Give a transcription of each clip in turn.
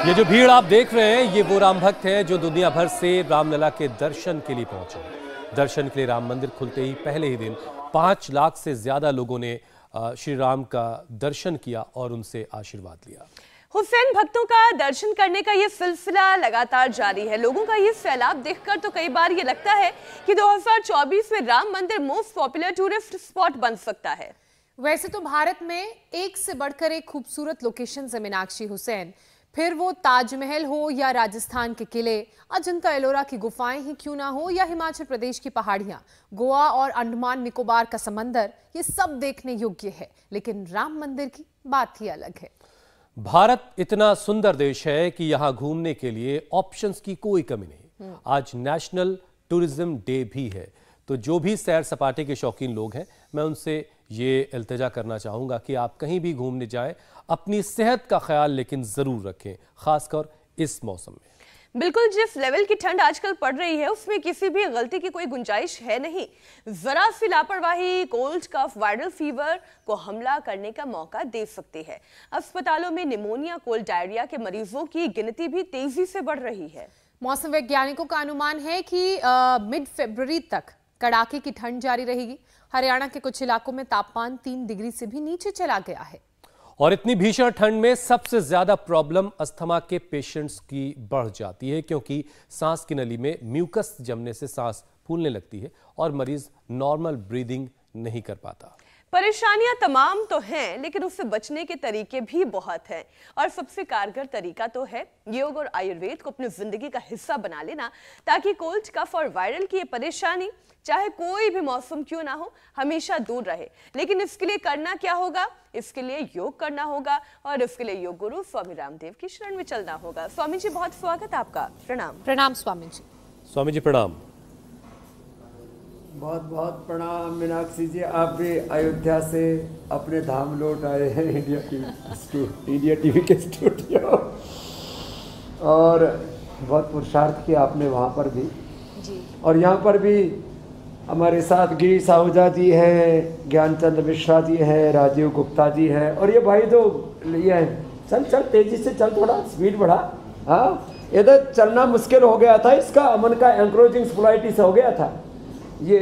ये जो भीड़ आप देख रहे हैं, ये वो राम भक्त हैं जो दुनिया भर से रामलला के दर्शन के लिए पहुंचे हैं। दर्शन के लिए राम मंदिर खुलते ही पहले ही दिन 5 लाख से ज्यादा लोगों ने श्री राम का दर्शन किया और उनसे आशीर्वाद लिया। हुसैन भक्तों का दर्शन करने का ये सिलसिला लगातार जारी है। लोगों का ये सैलाब देखकर तो कई बार ये लगता है कि 2024 में राम मंदिर मोस्ट पॉपुलर टूरिस्ट स्पॉट बन सकता है। वैसे तो भारत में एक से बढ़कर एक खूबसूरत लोकेशन है मीनाक्षी हुसैन, फिर वो ताजमहल हो या राजस्थान के किले, अजंता एलोरा की गुफाएं ही क्यों ना हो या हिमाचल प्रदेश की पहाड़ियां, गोवा और अंडमान निकोबार का समंदर, ये सब देखने योग्य है। लेकिन राम मंदिर की बात ही अलग है। भारत इतना सुंदर देश है कि यहाँ घूमने के लिए ऑप्शंस की कोई कमी नहीं। आज नेशनल टूरिज्म डे भी है, तो जो भी सैर सपाटे के शौकीन लोग हैं, मैं उनसे ये इल्तिजा करना चाहूंगा कि आप कहीं भी घूमने जाएं, अपनी सेहत का ख्याल लेकिन जरूर रखें, खासकर इस मौसम में। बिल्कुल, जिस लेवल की ठंड आजकल पड़ रही है उसमें किसी भी गलती की कोई गुंजाइश है नहीं। जरा सी लापरवाही कोल्ड कफ वायरल फीवर को हमला करने का मौका दे सकती है। अस्पतालों में निमोनिया, कोल्ड डायरिया के मरीजों की गिनती भी तेजी से बढ़ रही है। मौसम वैज्ञानिकों का अनुमान है कि मिड फरवरी तक कड़ाके की ठंड जारी रहेगी। हरियाणा के कुछ इलाकों में तापमान 3 डिग्री से भी नीचे चला गया है। और इतनी भीषण ठंड में सबसे ज्यादा प्रॉब्लम अस्थमा के पेशेंट्स की बढ़ जाती है, क्योंकि सांस की नली में म्यूकस जमने से सांस फूलने लगती है और मरीज नॉर्मल ब्रीदिंग नहीं कर पाता। परेशानियां तमाम तो हैं, लेकिन उससे बचने के तरीके भी बहुत हैं। और सबसे कारगर तरीका तो है योग और आयुर्वेद को अपनी जिंदगी का हिस्सा बना लेना, ताकि कोल्ड कफ और वायरल की ये परेशानी चाहे कोई भी मौसम क्यों ना हो, हमेशा दूर रहे। लेकिन इसके लिए करना क्या होगा? इसके लिए योग करना होगा और इसके लिए योग गुरु स्वामी रामदेव की शरण में चलना होगा। स्वामी जी, बहुत स्वागत आपका। प्रणाम। प्रणाम स्वामी जी। स्वामी जी प्रणाम। बहुत बहुत प्रणाम मीनाक्षी जी। आप भी अयोध्या से अपने धाम लौट आए हैं, इंडिया टीवी के स्टूडियो, और बहुत पुरुषार्थ किया आपने वहाँ पर भी जी। और यहाँ पर भी हमारे साथ गिरीश आहूजा जी हैं, ज्ञानचंद मिश्रा जी हैं, राजीव गुप्ता जी हैं, और ये भाई जो ये हैं, चल चल तेजी से चल, थोड़ा स्पीड बढ़ा। हाँ, इधर चलना मुश्किल हो गया था, इसका अमन का एंक्रोचिंग स्पोलाइटिस हो गया था। ये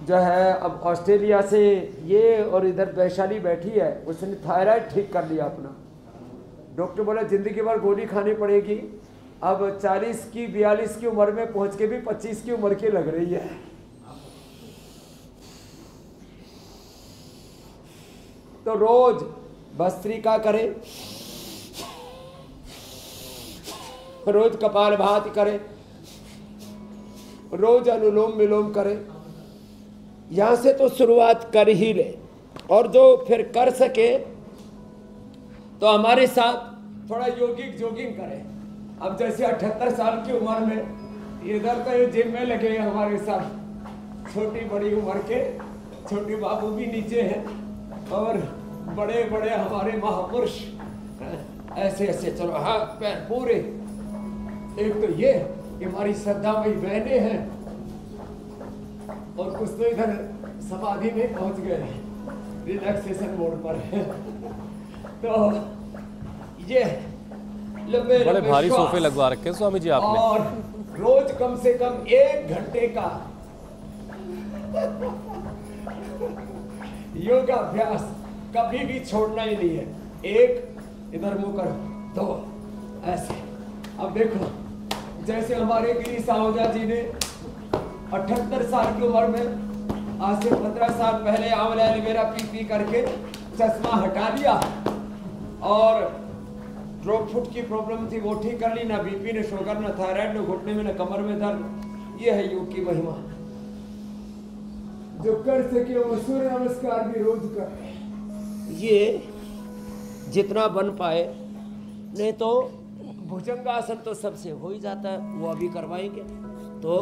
जो है अब ऑस्ट्रेलिया से ये, और इधर वैशाली बैठी है, उसने थायराइड ठीक कर लिया अपना। डॉक्टर बोला जिंदगी भर गोली खानी पड़ेगी। अब 40 की 42 की उम्र में पहुंच के भी 25 की उम्र की लग रही है। तो रोज भस्त्रिका करे, रोज कपालभाति करे, रोज अनुलोम विलोम करे। यहां से तो शुरुआत कर ही ले, और जो फिर कर सके तो हमारे साथ थोड़ा योगिक जोगिंग करे। अब जैसे 78 साल की उम्र में इधर तो ये जिम में लगे हैं हमारे साथ, छोटी बड़ी उम्र के छोटे बाबू भी नीचे हैं, और बड़े बड़े हमारे महापुरुष ऐसे ऐसे चलो, हाथ पैर पूरे। एक तो ये हमारी श्रद्धामयी बहनें हैं, और कुछ तो इधर समाधि में पहुंच गए, रिलैक्सेशन मोड पर है। तो ये लंबे बड़े भारी सोफे लगवा रखे हैं स्वामी जी आपने, और रोज कम से कम 1 घंटे का योगाभ्यास कभी भी छोड़ना ही नहीं है। 1 इधर मुंह करो, 2 ऐसे। अब देखो, जैसे हमारे गिरीश आहूजा जी ने 78 साल की उम्र में आज से 15 साल पहले आंवला एलोवेरा पी करके चश्मा हटा लिया, और थ्रोट फुट की प्रॉब्लम थी वो ठीक कर ली, ना बीपी, ना शुगर, ना थायराइड, ना घुटने में, ना कमर में दर्द। ये है योग की महिमा। जो कर सके वो सूर्य नमस्कार भी रोज कर, ये जितना बन पाए, नहीं तो भुजंगासन तो सबसे हो ही जाता है, वो अभी करवाएंगे। तो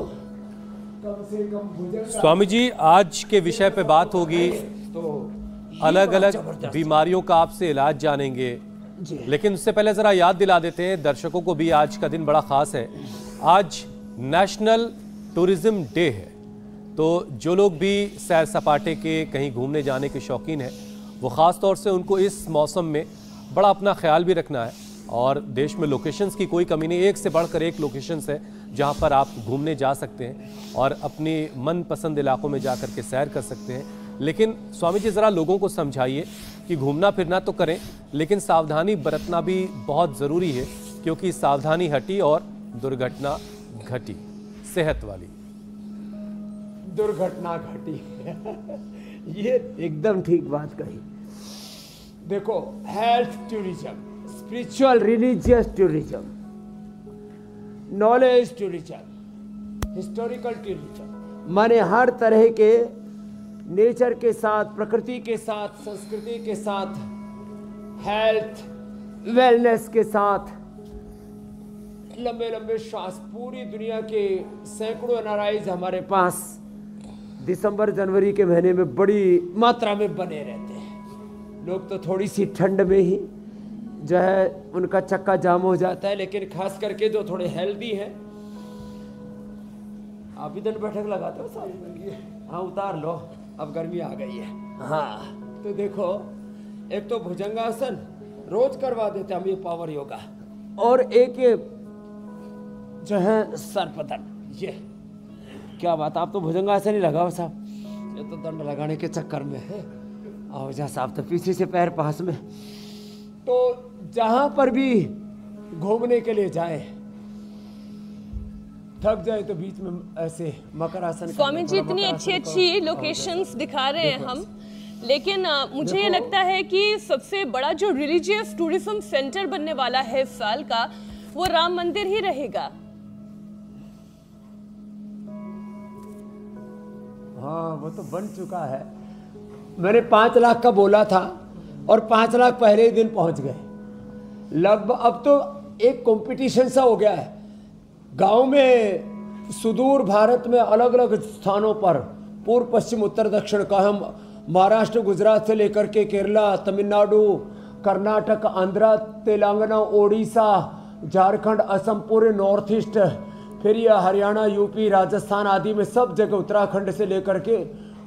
कम से कम भुजंग। स्वामी जी, आज के विषय पे बात होगी, तो अलग अलग बीमारियों का आपसे इलाज जानेंगे, लेकिन उससे पहले जरा याद दिला देते हैं दर्शकों को भी, आज का दिन बड़ा खास है। आज नेशनल टूरिज्म डे है, तो जो लोग भी सैर सपाटे के कहीं घूमने जाने के शौकीन हैं, वो ख़ास तौर से उनको इस मौसम में बड़ा अपना ख्याल भी रखना है। और देश में लोकेशंस की कोई कमी नहीं, एक से बढ़कर एक लोकेशंस है जहां पर आप घूमने जा सकते हैं और अपने मनपसंद इलाकों में जाकर के सैर कर सकते हैं। लेकिन स्वामी जी ज़रा लोगों को समझाइए कि घूमना फिरना तो करें, लेकिन सावधानी बरतना भी बहुत ज़रूरी है, क्योंकि सावधानी हटी और दुर्घटना घटी। सेहत वाली दुर्घटना घटी ये एकदम ठीक बात कही। देखो, health tourism, spiritual religious tourism, knowledge tourism, historical tourism, माने हर तरह के नेचर के साथ, प्रकृति के साथ, संस्कृति के साथ, हेल्थ वेलनेस के साथ, लंबे लंबे श्वास, पूरी दुनिया के सैकड़ों एनआरआईज हमारे पास दिसंबर जनवरी के महीने में बड़ी मात्रा में बने रहते हैं। लोग तो थोड़ी सी ठंड में ही जो है उनका चक्का जाम हो जाता है, लेकिन खास करके जो थोड़े हेल्दी हैं, आप भी दिन बैठक लगाते हो साहब? हाँ, उतार लो, अब गर्मी आ गई है। हाँ, तो देखो, एक तो भुजंगासन रोज करवा देते हम, ये पावर योगा, और एक ये जो है सर्पदंड। ये क्या बात, आप तो भुजंगासन ही लगाओ साहब, ये तो दंड लगाने के चक्कर में है। आओ जा साहब, तो पीछे से पैर पास में। तो जहां पर भी घूमने के लिए जाए, थक जाए तो बीच में ऐसे मकर आसन। स्वामी जी इतनी अच्छी अच्छी लोकेशंस दिखा रहे हैं हम, लेकिन मुझे ये लगता है कि सबसे बड़ा जो रिलीजियस टूरिज्म सेंटर बनने वाला है इस साल का, वो राम मंदिर ही रहेगा। हाँ, वो तो बन चुका है। मैंने 5 लाख का बोला था और 5 लाख पहले ही दिन पहुंच गए लगभग। अब तो एक कंपटीशन सा हो गया है गांव में, सुदूर भारत में अलग अलग स्थानों पर, पूर्व पश्चिम उत्तर दक्षिण का, हम महाराष्ट्र गुजरात से लेकर के केरला, तमिलनाडु, कर्नाटक, आंध्र, तेलंगाना, ओडिशा, झारखंड, असम, पूरे नॉर्थ ईस्ट, फिर ये हरियाणा, यूपी, राजस्थान आदि में सब जगह, उत्तराखंड से लेकर के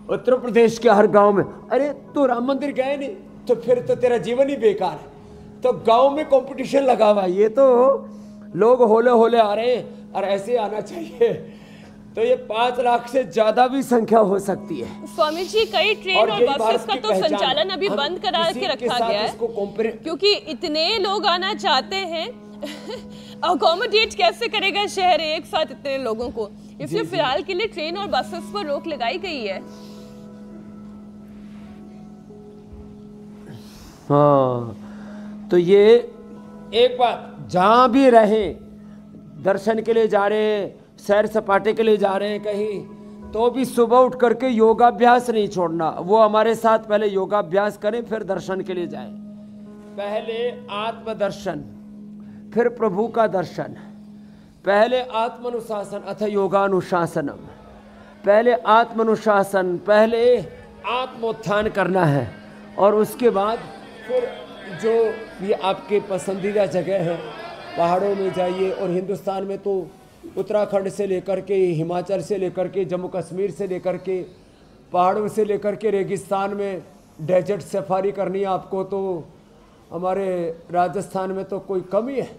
उत्तर प्रदेश के हर गांव में। अरे तो राम मंदिर गए नहीं तो फिर तो तेरा जीवन ही बेकार है। तो गांव में कंपटीशन लगा हुआ, ये तो लोग होले होले आ रहे हैं और ऐसे आना चाहिए। तो ये 5 लाख से ज्यादा भी संख्या हो सकती है। स्वामी जी, कई ट्रेन और बसेस का तो संचालन अभी बंद करा के रखा गया है, क्योंकि इतने लोग आना चाहते हैं। अकोमोडेट कैसे करेगा शहर एक साथ इतने लोगों को, इसलिए फिलहाल के लिए ट्रेन और बसेस पर रोक लगाई गई है। हाँ, तो ये एक बात, जहां भी रहे, दर्शन के लिए जा रहे हैं, सैर सपाटे के लिए जा रहे हैं कहीं, तो भी सुबह उठ करके योगाभ्यास नहीं छोड़ना। वो हमारे साथ पहले योगाभ्यास करें, फिर दर्शन के लिए जाएं। पहले आत्मदर्शन, फिर प्रभु का दर्शन, पहले आत्मानुशासन अथ योगानुशासनम, पहले आत्मानुशासन, पहले आत्मोत्थान करना है, और उसके बाद फिर जो भी आपके पसंदीदा जगह है, पहाड़ों में जाइए। और हिंदुस्तान में तो उत्तराखंड से लेकर के, हिमाचल से लेकर के, जम्मू कश्मीर से लेकर के, पहाड़ों से लेकर के रेगिस्तान में डेजर्ट सफारी करनी है आपको, तो हमारे राजस्थान में तो कोई कमी है।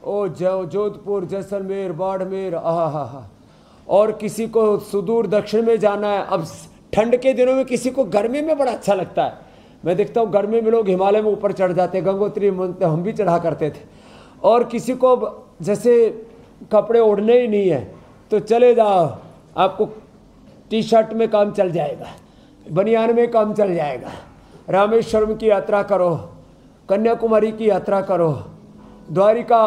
ओ जोधपुर, जैसलमेर, बाड़मेर, आहा। और किसी को सुदूर दक्षिण में जाना है। अब ठंड के दिनों में किसी को गर्मी में बड़ा अच्छा लगता है। मैं देखता हूँ गर्मी में लोग हिमालय में ऊपर चढ़ जाते हैं, गंगोत्री हम भी चढ़ा करते थे। और किसी को जैसे कपड़े ओढ़ने ही नहीं है तो चले जाओ, आपको टी शर्ट में काम चल जाएगा, बनियान में काम चल जाएगा। रामेश्वरम की यात्रा करो, कन्याकुमारी की यात्रा करो, द्वारिका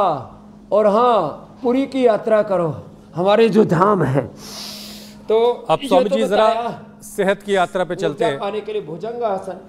और हाँ पुरी की यात्रा करो, हमारे जो धाम है। तो अब स्वामी जी जरा सेहत की यात्रा पे चलते हैं। पाने के लिए भुजंगासन,